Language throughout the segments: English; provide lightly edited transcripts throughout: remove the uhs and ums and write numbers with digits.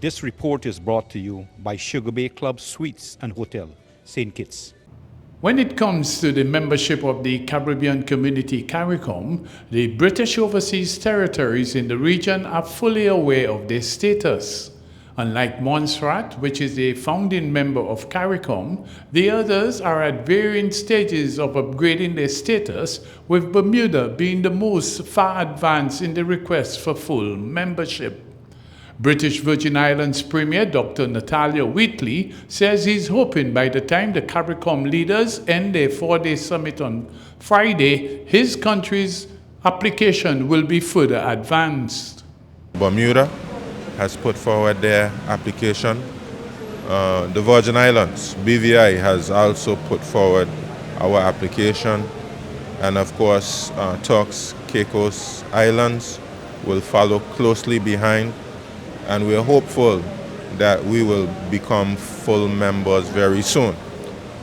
This report is brought to you by Sugar Bay Club Suites and Hotel, St. Kitts. When it comes to the membership of the Caribbean community Caricom, the British overseas territories in the region are fully aware of their status. Unlike Montserrat, which is a founding member of Caricom, the others are at varying stages of upgrading their status, with Bermuda being the most far advanced in the request for full membership. British Virgin Islands Premier Dr. Natalia Wheatley says he's hoping by the time the Caricom leaders end their 4-day summit on Friday, his country's application will be further advanced. Bermuda has put forward their application. The Virgin Islands, BVI, has also put forward our application. And of course, Turks, Caicos Islands will follow closely behind. And we are hopeful that we will become full members very soon.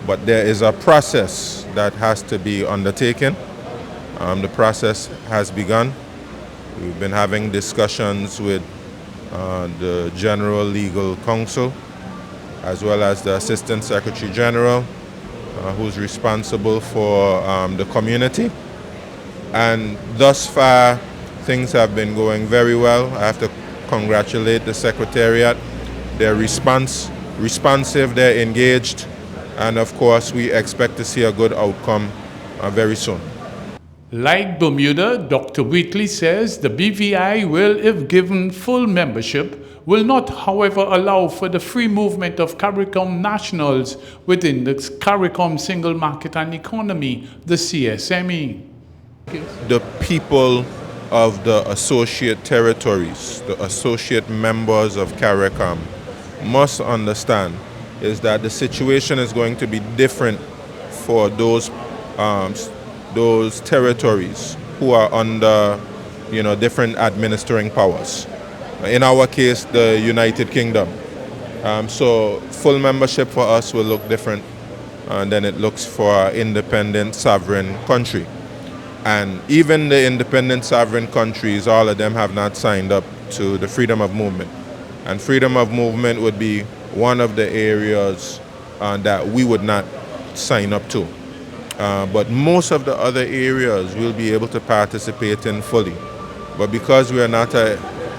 But there is a process that has to be undertaken. The process has begun. We've been having discussions with the General Legal Counsel, as well as the Assistant Secretary General, who's responsible for the community. And thus far, things have been going very well. I have to congratulate the Secretariat. They're responsive, they're engaged, and of course we expect to see a good outcome very soon. Like Bermuda, Dr. Wheatley says the BVI will, if given full membership, will not, however, allow for the free movement of CARICOM nationals within the CARICOM Single Market and Economy, the CSME. The people of the associate territories, the associate members of CARICOM, must understand is that the situation is going to be different for those territories who are under, different administering powers. In our case, the United Kingdom. So full membership for us will look different than it looks for an independent sovereign country. And even the independent sovereign countries, all of them have not signed up to the freedom of movement. And freedom of movement would be one of the areas that we would not sign up to. But most of the other areas we'll be able to participate in fully. But because we are not an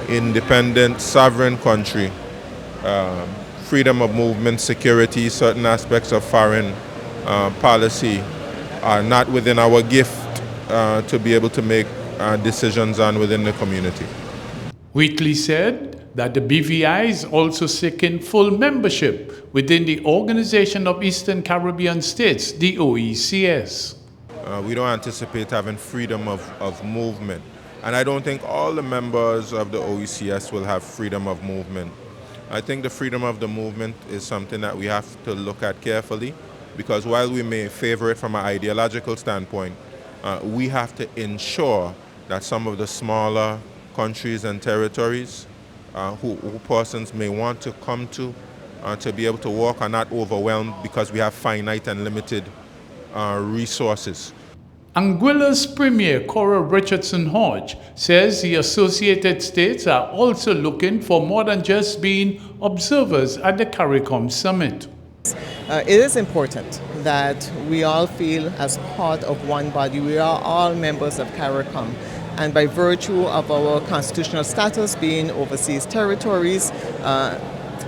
independent sovereign country, freedom of movement, security, certain aspects of foreign policy are not within our gift to be able to make decisions on within the community. Wheatley said that the BVI is also seeking full membership within the Organization of Eastern Caribbean States, the OECS. We don't anticipate having freedom of movement. And I don't think all the members of the OECS will have freedom of movement. I think the freedom of the movement is something that we have to look at carefully, because while we may favor it from an ideological standpoint, we have to ensure that some of the smaller countries and territories who persons may want to come to be able to walk are not overwhelmed, because we have finite and limited resources. Anguilla's Premier Cora Richardson Hodge says the Associated States are also looking for more than just being observers at the CARICOM Summit. It is important that we all feel as part of one body. We are all members of CARICOM, and by virtue of our constitutional status being overseas territories,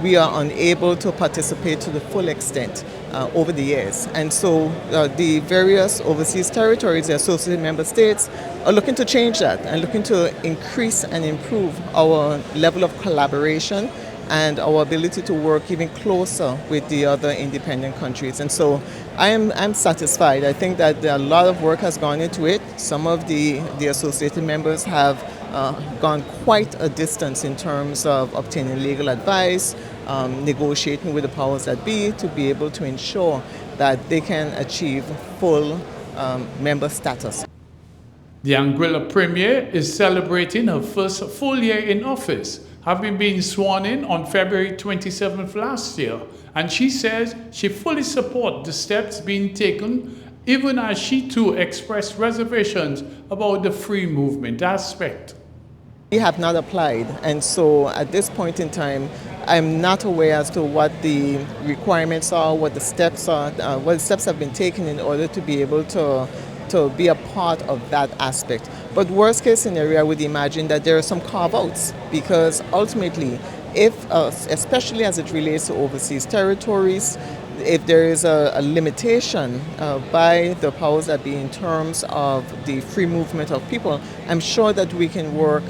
we are unable to participate to the full extent over the years. And so the various overseas territories, the associated member states, are looking to change that and looking to increase and improve our level of collaboration and our ability to work even closer with the other independent countries. And so I'm satisfied. I think that a lot of work has gone into it. Some of the associated members have gone quite a distance in terms of obtaining legal advice, negotiating with the powers that be to be able to ensure that they can achieve full member status. The Anguilla Premier is celebrating her first full year in office, having been sworn in on February 27th last year, and she says she fully supports the steps being taken, even as she too expressed reservations about the free movement aspect. We have not applied, and so at this point in time, I'm not aware as to what the requirements are, what the steps are, what steps have been taken in order to be able to be a part of that aspect. But worst case scenario, I would imagine that there are some carve-outs, because ultimately, if especially as it relates to overseas territories, if there is a limitation by the powers that be in terms of the free movement of people, I'm sure that we can work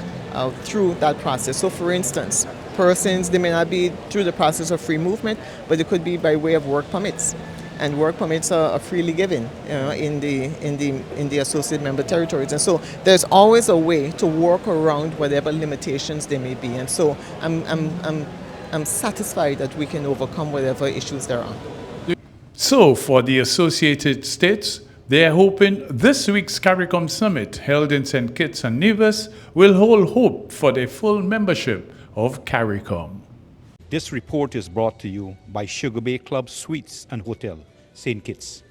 through that process. So for instance, persons, they may not be through the process of free movement, but it could be by way of work permits. And work permits are freely given in the associate member territories. And so there's always a way to work around whatever limitations there may be. And so I'm satisfied that we can overcome whatever issues there are. So for the Associated States, they are hoping this week's Caricom Summit held in St. Kitts and Nevis will hold hope for the full membership of Caricom. This report is brought to you by Sugar Bay Club Suites and Hotel, St. Kitts.